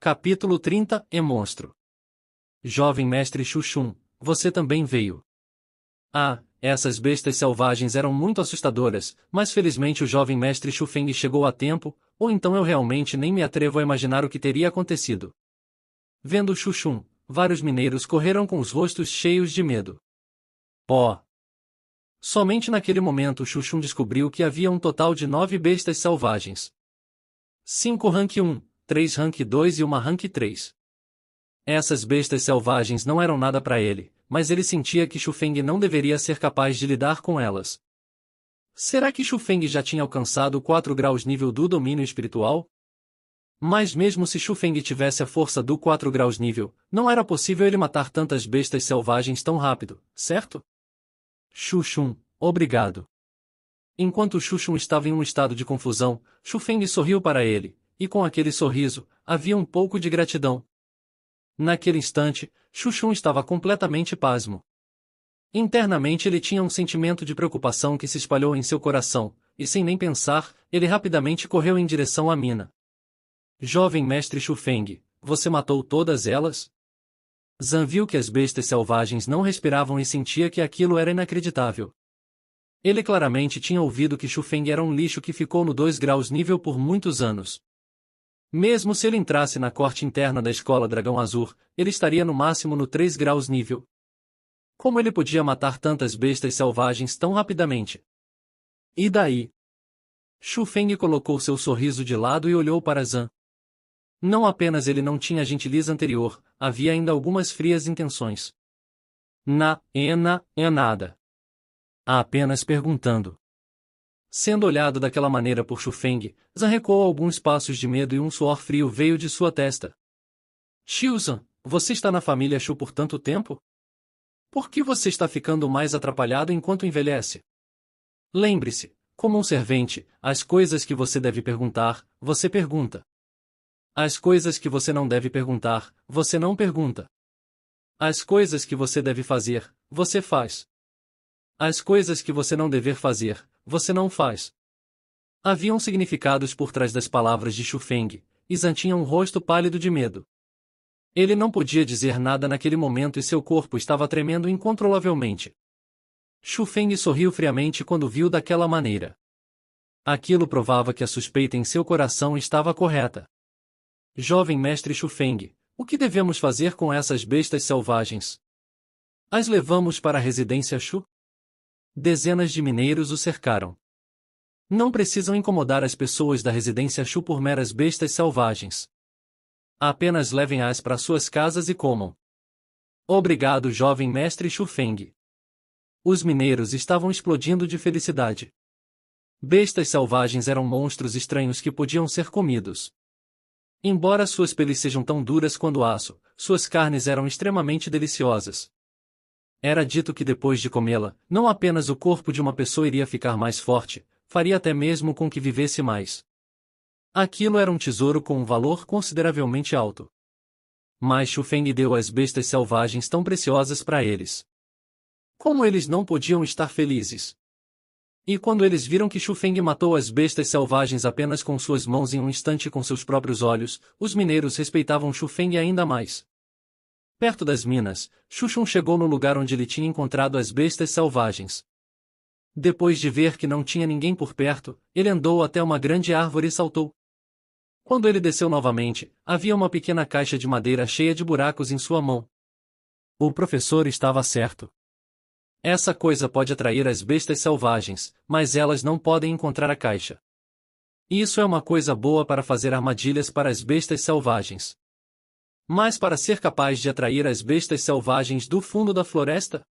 Capítulo 30 – Monstro. Jovem mestre Xuxun, você também veio. Ah, essas bestas selvagens eram muito assustadoras, mas felizmente o jovem mestre Xufeng chegou a tempo, ou então eu realmente nem me atrevo a imaginar o que teria acontecido. Vendo Xuxun, vários mineiros correram com os rostos cheios de medo. Oh! Somente naquele momento Xuxun descobriu que havia um total de 9 bestas selvagens. 5 rank 1, 3 rank 2 e uma rank 3. Essas bestas selvagens não eram nada para ele, mas ele sentia que Xufeng não deveria ser capaz de lidar com elas. Será que Xufeng já tinha alcançado 4 graus nível do domínio espiritual? Mas mesmo se Xufeng tivesse a força do 4 graus nível, não era possível ele matar tantas bestas selvagens tão rápido, certo? Xuxun, obrigado. Enquanto Xuxun estava em um estado de confusão, Xufeng sorriu para ele, e com aquele sorriso, havia um pouco de gratidão. Naquele instante, Xuxun estava completamente pasmo. Internamente ele tinha um sentimento de preocupação que se espalhou em seu coração, e sem nem pensar, ele rapidamente correu em direção à mina. Jovem mestre Xufeng, você matou todas elas? Zan viu que as bestas selvagens não respiravam e sentia que aquilo era inacreditável. Ele claramente tinha ouvido que Xufeng era um lixo que ficou no 2 graus nível por muitos anos. Mesmo se ele entrasse na corte interna da escola Dragão Azul, ele estaria no máximo no 3 graus nível. Como ele podia matar tantas bestas selvagens tão rapidamente? E daí? Xufeng colocou seu sorriso de lado e olhou para Zan. Não apenas ele não tinha gentileza anterior, havia ainda algumas frias intenções. Nada. Apenas perguntando. Sendo olhado daquela maneira por Xufeng, Zan recuou alguns passos de medo e um suor frio veio de sua testa. Xiuzan, você está na família Xu por tanto tempo? Por que você está ficando mais atrapalhado enquanto envelhece? Lembre-se, como um servente, as coisas que você deve perguntar, você pergunta. As coisas que você não deve perguntar, você não pergunta. As coisas que você deve fazer, você faz. As coisas que você não dever fazer, você não faz. Haviam significados por trás das palavras de Xufeng, e Zan tinha um rosto pálido de medo. Ele não podia dizer nada naquele momento e seu corpo estava tremendo incontrolavelmente. Xufeng sorriu friamente quando viu daquela maneira. Aquilo provava que a suspeita em seu coração estava correta. Jovem mestre Xufeng, o que devemos fazer com essas bestas selvagens? As levamos para a residência Xu? Dezenas de mineiros o cercaram. Não precisam incomodar as pessoas da residência Xu por meras bestas selvagens. Apenas levem-as para suas casas e comam. Obrigado, jovem mestre Xufeng. Os mineiros estavam explodindo de felicidade. Bestas selvagens eram monstros estranhos que podiam ser comidos. Embora suas peles sejam tão duras quanto aço, suas carnes eram extremamente deliciosas. Era dito que depois de comê-la, não apenas o corpo de uma pessoa iria ficar mais forte, faria até mesmo com que vivesse mais. Aquilo era um tesouro com um valor consideravelmente alto. Mas Xufeng deu as bestas selvagens tão preciosas para eles. Como eles não podiam estar felizes? E quando eles viram que Xufeng matou as bestas selvagens apenas com suas mãos em um instante com seus próprios olhos, os mineiros respeitavam Xufeng ainda mais. Perto das minas, Xuxun chegou no lugar onde ele tinha encontrado as bestas selvagens. Depois de ver que não tinha ninguém por perto, ele andou até uma grande árvore e saltou. Quando ele desceu novamente, havia uma pequena caixa de madeira cheia de buracos em sua mão. O professor estava certo. Essa coisa pode atrair as bestas selvagens, mas elas não podem encontrar a caixa. Isso é uma coisa boa para fazer armadilhas para as bestas selvagens. Mas para ser capaz de atrair as bestas selvagens do fundo da floresta?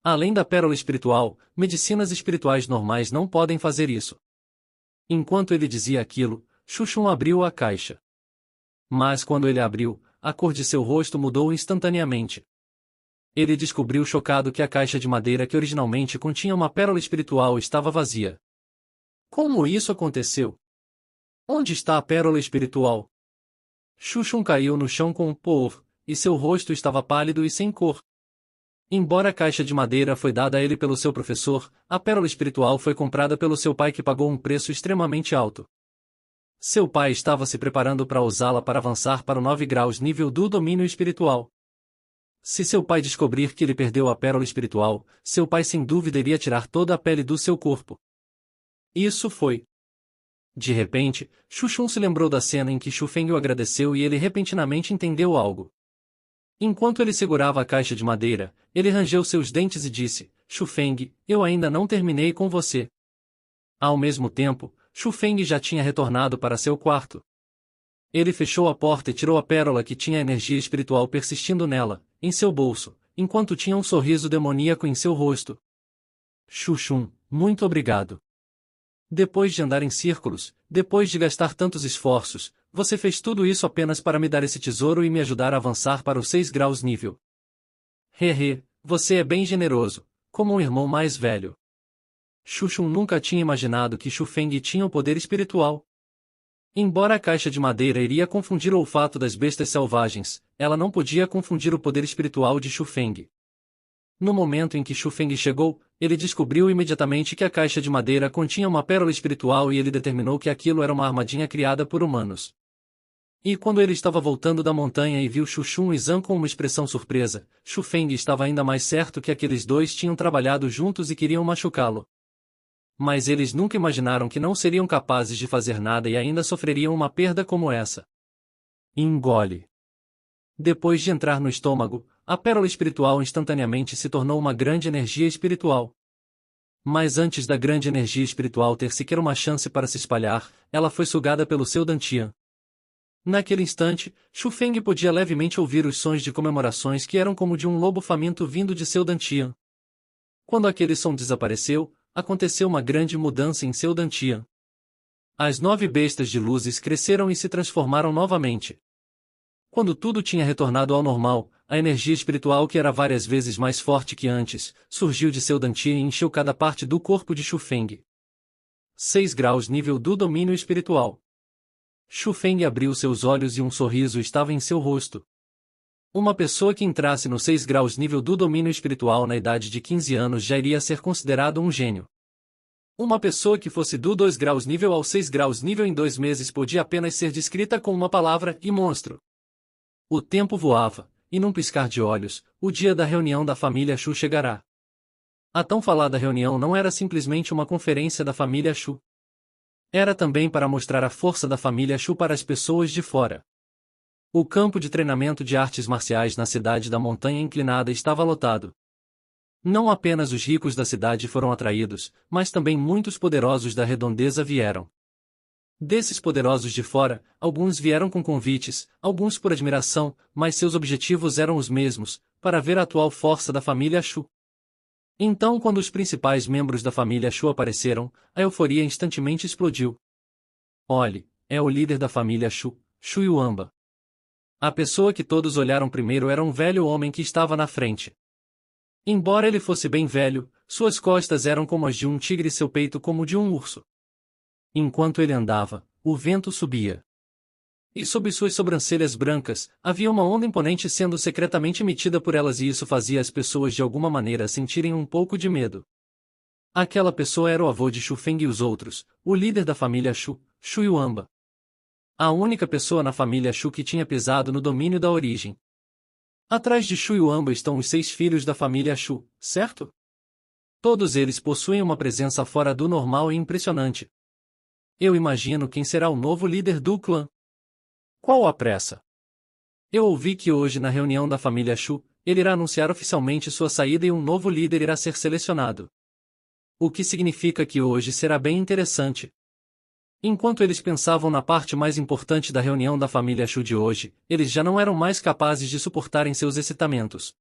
Além da pérola espiritual, medicinas espirituais normais não podem fazer isso. Enquanto ele dizia aquilo, Xuxun abriu a caixa. Mas quando ele abriu, a cor de seu rosto mudou instantaneamente. Ele descobriu chocado que a caixa de madeira que originalmente continha uma pérola espiritual estava vazia. Como isso aconteceu? Onde está a pérola espiritual? Xuxun caiu no chão com um pôr, e seu rosto estava pálido e sem cor. Embora a caixa de madeira foi dada a ele pelo seu professor, a pérola espiritual foi comprada pelo seu pai que pagou um preço extremamente alto. Seu pai estava se preparando para usá-la para avançar para o 9 graus nível do domínio espiritual. Se seu pai descobrir que ele perdeu a pérola espiritual, seu pai sem dúvida iria tirar toda a pele do seu corpo. Isso foi. De repente, Shu Shun se lembrou da cena em que Shu Feng o agradeceu e ele repentinamente entendeu algo. Enquanto ele segurava a caixa de madeira, ele rangeu seus dentes e disse: Shu Feng, eu ainda não terminei com você. Ao mesmo tempo, Shu Feng já tinha retornado para seu quarto. Ele fechou a porta e tirou a pérola que tinha energia espiritual persistindo nela, em seu bolso, enquanto tinha um sorriso demoníaco em seu rosto. Shu Shun, muito obrigado. Depois de andar em círculos, depois de gastar tantos esforços, você fez tudo isso apenas para me dar esse tesouro e me ajudar a avançar para os 6 graus nível. Hehe, você é bem generoso, como um irmão mais velho. Shu Shun nunca tinha imaginado que Shu Feng tinha o poder espiritual. Embora a caixa de madeira iria confundir o olfato das bestas selvagens, ela não podia confundir o poder espiritual de Shu Feng. No momento em que Shu Feng chegou, ele descobriu imediatamente que a caixa de madeira continha uma pérola espiritual e ele determinou que aquilo era uma armadilha criada por humanos. E quando ele estava voltando da montanha e viu Shu Shun e Zhang com uma expressão surpresa, Shu Feng estava ainda mais certo que aqueles dois tinham trabalhado juntos e queriam machucá-lo. Mas eles nunca imaginaram que não seriam capazes de fazer nada e ainda sofreriam uma perda como essa. Engole. Depois de entrar no estômago, a pérola espiritual instantaneamente se tornou uma grande energia espiritual. Mas antes da grande energia espiritual ter sequer uma chance para se espalhar, ela foi sugada pelo seu Dantian. Naquele instante, Shu Feng podia levemente ouvir os sons de comemorações que eram como de um lobo faminto vindo de seu Dantian. Quando aquele som desapareceu, aconteceu uma grande mudança em seu Dantian. As 9 bestas de luzes cresceram e se transformaram novamente. Quando tudo tinha retornado ao normal, a energia espiritual que era várias vezes mais forte que antes, surgiu de seu Dantian e encheu cada parte do corpo de Shu Feng. 6 graus nível do domínio espiritual. Shu Feng abriu seus olhos e um sorriso estava em seu rosto. Uma pessoa que entrasse no 6 graus nível do domínio espiritual na idade de 15 anos já iria ser considerado um gênio. Uma pessoa que fosse do 2 graus nível ao 6 graus nível em 2 meses podia apenas ser descrita com uma palavra e monstro. O tempo voava, e num piscar de olhos, o dia da reunião da família Shu chegará. A tão falada reunião não era simplesmente uma conferência da família Shu. Era também para mostrar a força da família Shu para as pessoas de fora. O campo de treinamento de artes marciais na cidade da Montanha Inclinada estava lotado. Não apenas os ricos da cidade foram atraídos, mas também muitos poderosos da redondeza vieram. Desses poderosos de fora, alguns vieram com convites, alguns por admiração, mas seus objetivos eram os mesmos, para ver a atual força da família Shu. Então, quando os principais membros da família Shu apareceram, a euforia instantaneamente explodiu. Olhe, é o líder da família Shu, Shu Yuamba. A pessoa que todos olharam primeiro era um velho homem que estava na frente. Embora ele fosse bem velho, suas costas eram como as de um tigre e seu peito como o de um urso. Enquanto ele andava, o vento subia. E sob suas sobrancelhas brancas, havia uma onda imponente sendo secretamente emitida por elas e isso fazia as pessoas de alguma maneira sentirem um pouco de medo. Aquela pessoa era o avô de Shu Feng e os outros, o líder da família Shu, Shu Yuamba. A única pessoa na família Shu que tinha pisado no domínio da origem. Atrás de Shu Yuamba estão os 6 filhos da família Shu, certo? Todos eles possuem uma presença fora do normal e impressionante. Eu imagino quem será o novo líder do clã. Qual a pressa? Eu ouvi que hoje na reunião da família Shu, ele irá anunciar oficialmente sua saída e um novo líder irá ser selecionado. O que significa que hoje será bem interessante. Enquanto eles pensavam na parte mais importante da reunião da família Shu de hoje, eles já não eram mais capazes de suportarem seus excitamentos.